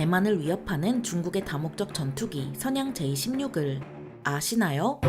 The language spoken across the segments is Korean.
대만을 위협하는 중국의 다목적 전투기 선양 J-16을 아시나요?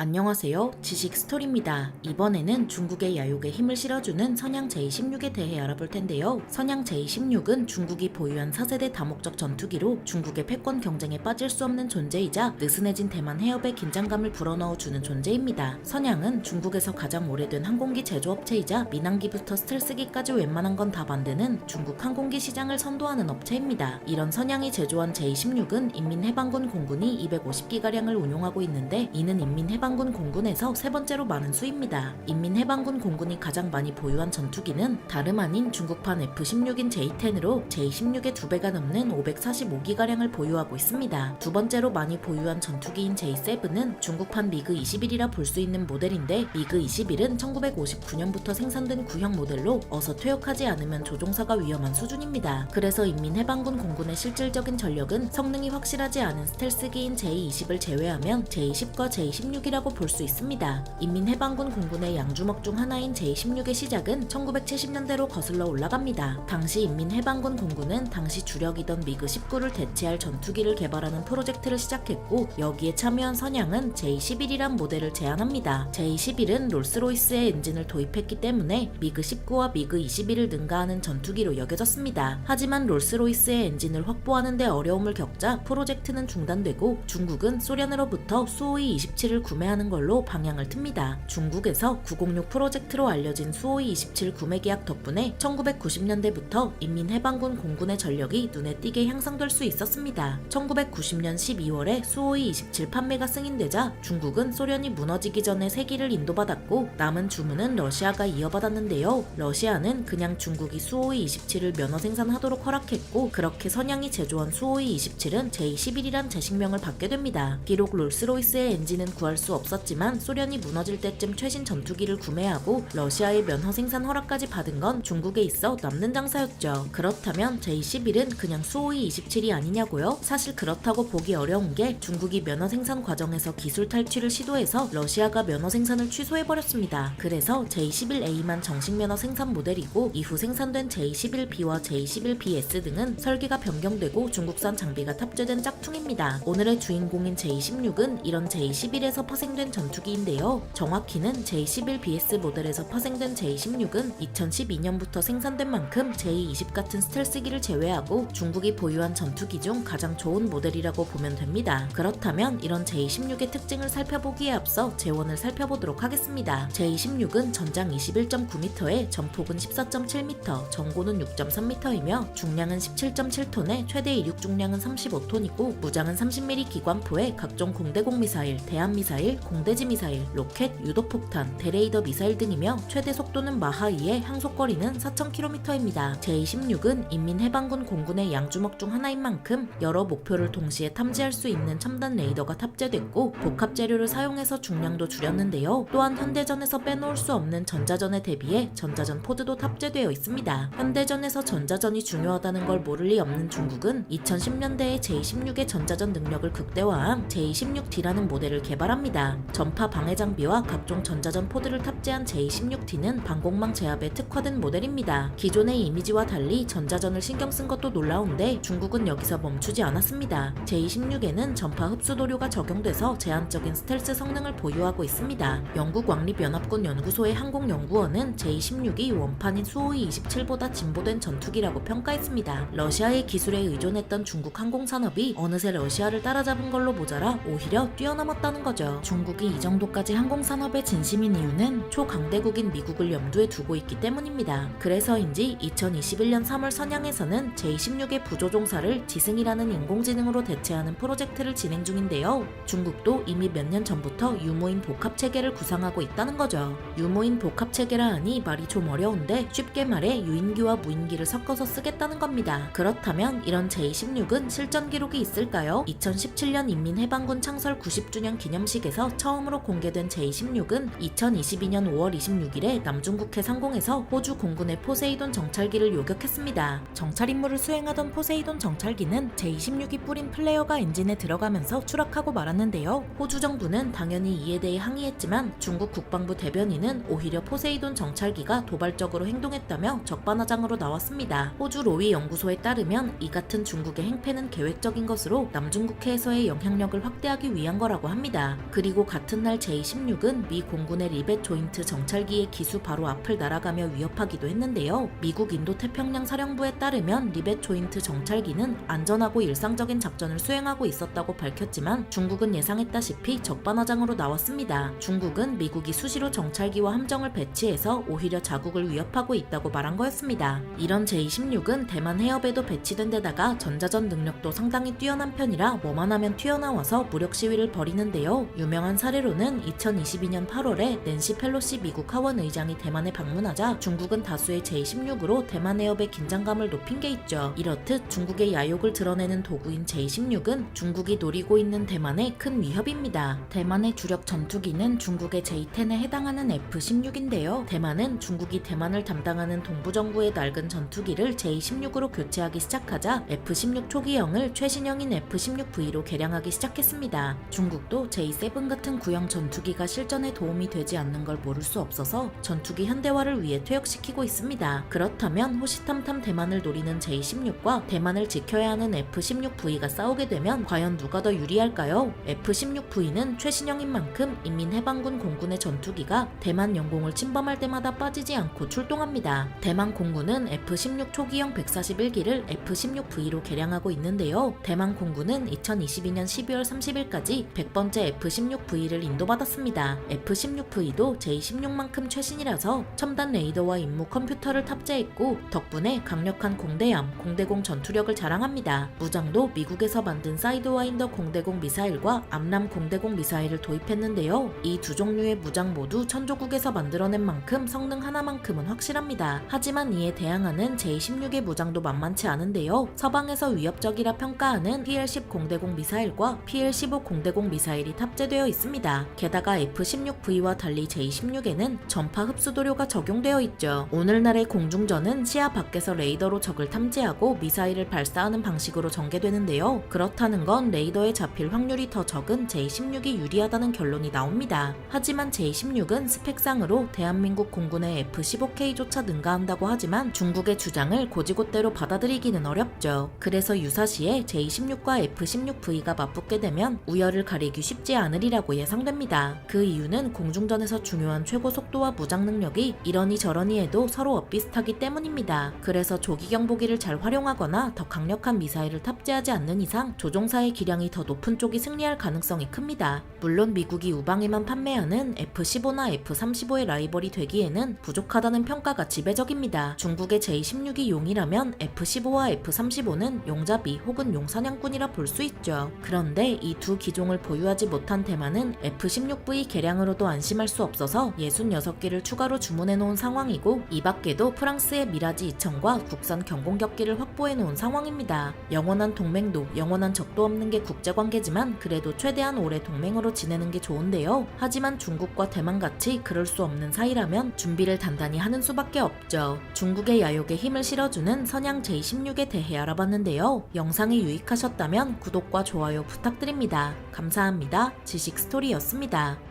안녕하세요. 지식 스토리입니다. 이번에는 중국의 야욕에 힘을 실어주는 선양 J-16에 대해 알아볼 텐데요. 선양 J-16은 중국이 보유한 4세대 다목적 전투기로 중국의 패권 경쟁에 빠질 수 없는 존재이자 느슨해진 대만 해협의 긴장감을 불어넣어주는 존재입니다. 선양은 중국에서 가장 오래된 항공기 제조업체이자 민항기부터 스텔스기까지 웬만한 건 다 만드는 중국 항공기 시장을 선도하는 업체입니다. 이런 선양이 제조한 J-16은 인민해방군 공군이 250기가량을 운용하고 있는데 이는 인민해방군 공군에서 세 번째로 많은 수입니다. 인민해방군 공군이 가장 많이 보유한 전투기는 다름 아닌 중국판 F-16인 J-10으로 J-16의 2배가 넘는 545기가량을 보유하고 있습니다. 두 번째로 많이 보유한 전투기인 J-7은 중국판 미그-21이라 볼 수 있는 모델인데 미그-21은 1959년부터 생산된 구형 모델로 어서 퇴역하지 않으면 조종사가 위험한 수준입니다. 그래서 인민해방군 공군의 실질적인 전력은 성능이 확실하지 않은 스텔스기인 J-20을 제외하면 J-10과 J-16이라고 볼 수 있습니다. 인민해방군 공군의 양주먹 중 하나인 J-16의 시작은 1970년대로 거슬러 올라갑니다. 당시 인민해방군 공군은 당시 주력이던 미그-19를 대체할 전투기를 개발하는 프로젝트를 시작했고 여기에 참여한 선양은 J-11이란 모델을 제안합니다. J-11은 롤스로이스의 엔진을 도입했기 때문에 미그-19와 미그-21을 능가하는 전투기로 여겨졌습니다. 하지만 롤스로이스의 엔진을 확보하는 데 어려움을 겪자 프로젝트는 중단되고 중국은 소련으로부터 수호이 27을 구매하는 걸로 방향을 틉니다. 중국에서 906 프로젝트로 알려진 수호이 27 구매 계약 덕분에 1990년대부터 인민해방군 공군의 전력이 눈에 띄게 향상될 수 있었습니다. 1990년 12월에 수호이 27 판매가 승인되자 중국은 소련이 무너지기 전에 세기를 인도받았고 남은 주문은 러시아가 이어받았는데요. 러시아는 그냥 중국이 수호이 27을 면허 생산하도록 허락했고 그렇게 선양이 제조한 수호이 27은 J-11이란 제식명을 받게 됩니다. 비록 롤스로이스의 엔진은 구할 수 없었지만 소련이 무너질 때쯤 최신 전투기를 구매하고 러시아의 면허 생산 허락까지 받은 건 중국에 있어 남는 장사였죠. 그렇다면 J-11은 그냥 수호이 27이 아니냐고요? 사실 그렇다고 보기 어려운 게 중국이 면허 생산 과정에서 기술 탈취를 시도해서 러시아가 면허 생산을 취소해버렸습니다. 그래서 J-11A만 정식 면허 생산 모델이고 이후 생산된 J-11B와 J-11BS 등은 설계가 변경되고 중국산 장비가 탑재된 짝퉁입니다. 오늘의 주인공인 J-16은 이런 J-11에서 파생된 전투기인데요. 정확히는 J-11BS 모델에서 파생된 J-16은 2012년부터 생산된 만큼 J-20 같은 스텔스기를 제외하고 중국이 보유한 전투기 중 가장 좋은 모델이라고 보면 됩니다. 그렇다면 이런 J-16의 특징을 살펴보기에 앞서 재원을 살펴보도록 하겠습니다. J-16은 전장 21.9m에 전폭은 14.7m, 전고는 6.3m이며 중량은 17.7톤에 최대 이륙 중량은 35톤이고 무장은 30mm 기관포에 각종 공대공 미사일, 대함미사일, 공대지 미사일, 로켓, 유도폭탄, 대레이더 미사일 등이며 최대 속도는 마하 2에 항속거리는 4,000km입니다. J-16은 인민해방군 공군의 양주먹 중 하나인 만큼 여러 목표를 동시에 탐지할 수 있는 첨단 레이더가 탑재됐고 복합 재료를 사용해서 중량도 줄였는데요. 또한 현대전에서 빼놓을 수 없는 전자전에 대비해 전자전 포드도 탑재되어 있습니다. 현대전에서 전자전이 중요하다는 걸 모를 리 없는 중국은 2010년대에 J-16의 전자전 능력을 극대화한 J-16D라는 모델을 개발합니다. 전파 방해 장비와 각종 전자전 포드를 탑재한 J-16D는 방공망 제압에 특화된 모델입니다. 기존의 이미지와 달리 전자전을 신경 쓴 것도 놀라운데 중국은 여기서 멈추지 않았습니다. J-16에는 전파 흡수 도료가 적용돼서 제한적인 스텔스 성능을 보유하고 있습니다. 영국 왕립연합군 연구소의 항공연구원은 J-16이 원판인 수호이 27보다 진보된 전투기라고 평가했습니다. 러시아의 기술에 의존했던 중국 항공산업이 어느새 러시아를 따라잡은 걸로 모자라 오히려 뛰어넘었다는 거죠. 중국이 이 정도까지 항공산업에 진심인 이유는 초강대국인 미국을 염두에 두고 있기 때문입니다. 그래서인지 2021년 3월 선양에서는 J-16의 부조종사를 지승이라는 인공지능으로 대체하는 프로젝트를 진행 중인데요. 중국도 이미 몇 년 전부터 유무인 복합체계를 구상하고 있다는 거죠. 유무인 복합체계라 하니 말이 좀 어려운데 쉽게 말해 유인기와 무인기를 섞어서 쓰겠다는 겁니다. 그렇다면 이런 J-16은 실전 기록이 있을까요? 2017년 인민해방군 창설 90주년 기념식에서 이어서 처음으로 공개된 제16은 2022년 5월 26일에 남중국해 상공에서 호주 공군의 포세이돈 정찰기를 요격했습니다. 정찰 임무를 수행하던 포세이돈 정찰기는 제26이 뿌린 플레어가 엔진에 들어가면서 추락하고 말았는데요. 호주 정부는 당연히 이에 대해 항의했지만 중국 국방부 대변인은 오히려 포세이돈 정찰기가 도발적으로 행동했다며 적반하장으로 나왔습니다. 호주 로위 연구소에 따르면 이 같은 중국의 행패는 계획적인 것으로 남중국해에서의 영향력을 확대하기 위한 거라고 합니다. 그리고 같은 날 제16은 미 공군의 리벳 조인트 정찰기의 기수 바로 앞을 날아가며 위협하기도 했는데요. 미국 인도태평양 사령부에 따르면 리벳 조인트 정찰기는 안전하고 일상적인 작전을 수행하고 있었다고 밝혔지만 중국은 예상했다시피 적반하장으로 나왔습니다. 중국은 미국이 수시로 정찰기와 함정을 배치해서 오히려 자국을 위협하고 있다고 말한 거였습니다. 이런 제26은 대만 해협에도 배치된 데다가 전자전 능력도 상당히 뛰어난 편이라 뭐만 하면 튀어나와서 무력 시위를 벌이는데요. 유명한 사례로는 2022년 8월에 낸시 펠로시 미국 하원 의장이 대만에 방문하자 중국은 다수의 제16으로 대만 해협의 긴장감을 높인 게 있죠. 이렇듯 중국의 야욕을 드러내는 도구인 제16은 중국이 노리고 있는 대만의 큰 위협입니다. 대만의 주력 전투기는 중국의 J-10에 해당하는 F-16인데요. 대만은 중국이 대만을 담당하는 동부정부의 낡은 전투기를 J-16으로 교체하기 시작하자 F-16 초기형을 최신형인 F-16V로 개량하기 시작했습니다. 중국도 J-7 같은 구형 전투기가 실전에 도움이 되지 않는 걸 모를 수 없어서 전투기 현대화를 위해 퇴역시키고 있습니다. 그렇다면 호시탐탐 대만을 노리는 J-16과 대만을 지켜야 하는 F-16V가 싸우게 되면 과연 누가 더 유리할까요? F-16V는 최신형인 만큼 인민해방군 공군의 전투기가 대만 영공을 침범할 때마다 빠지지 않고 출동합니다. 대만 공군은 F-16 초기형 141기를 F-16V로 개량하고 있는데요. 대만 공군은 2022년 12월 30일까지 100번째 F-16V를 인도받았습니다. F-16V도 J-16만큼 최신이라서 첨단 레이더와 임무 컴퓨터를 탑재했고 덕분에 강력한 공대함, 공대공 전투력을 자랑합니다. 무장도 미국에서 만든 사이드와인더 공대공 미사일과 암람 공대공 미사일을 도입했는데요. 이 두 종류의 무장 모두 천조국에서 만들어낸 만큼 성능 하나만큼은 확실합니다. 하지만 이에 대항하는 J-16의 무장도 만만치 않은데요. 서방에서 위협적이라 평가하는 PL-10 공대공 미사일과 PL-15 공대공 미사일이 탑재되어 있습니다. 게다가 F-16V와 달리 J-16에는 전파 흡수도료가 적용되어 있죠. 오늘날의 공중전은 시야 밖에서 레이더로 적을 탐지하고 미사일을 발사하는 방식으로 전개되는데요. 그렇다는 건 레이더에 잡힐 확률이 더 적은 J-16이 유리하다는 결론이 나옵니다. 하지만 J-16은 스펙상으로 대한민국 공군의 F-15K조차 능가한다고 하지만 중국의 주장을 고지곳대로 받아들이기는 어렵죠. 그래서 유사시에 J-16과 F-16V가 맞붙게 되면 우열을 가리기 쉽지 않으리라고 예상됩니다. 그 이유는 공중전에서 중요한 최고 속도와 무장 능력이 이러니 저러니 해도 서로 엇비슷하기 때문입니다. 그래서 조기경보기를 잘 활용하거나 더 강력한 미사일을 탑재하지 않는 이상 조종사의 기량이 더 높은 쪽이 승리할 가능성이 큽니다. 물론 미국이 우방에만 판매하는 F-15나 F-35의 라이벌이 되기에는 부족하다는 평가가 지배적입니다. 중국의 J-16이 용이라면 F-15와 F-35는 용잡이 혹은 용사냥꾼이라 볼 수 있죠. 그런데 이 두 기종을 보유하지 못한 대만은 F-16V 개량으로도 안심할 수 없어서 66기를 추가로 주문해 놓은 상황이고 이 밖에도 프랑스의 미라지 2000과 국산 경공격기를 확보해 놓은 상황입니다. 영원한 동맹도 영원한 적도 없는 게 국제관계지만 그래도 최대한 오래 동맹으로 지내는 게 좋은데요. 하지만 중국과 대만같이 그럴 수 없는 사이라면 준비를 단단히 하는 수밖에 없죠. 중국의 야욕에 힘을 실어주는 선양 J16에 대해 알아봤는데요. 영상이 유익하셨다면 구독과 좋아요 부탁드립니다. 감사합니다. 지식스토리였습니다.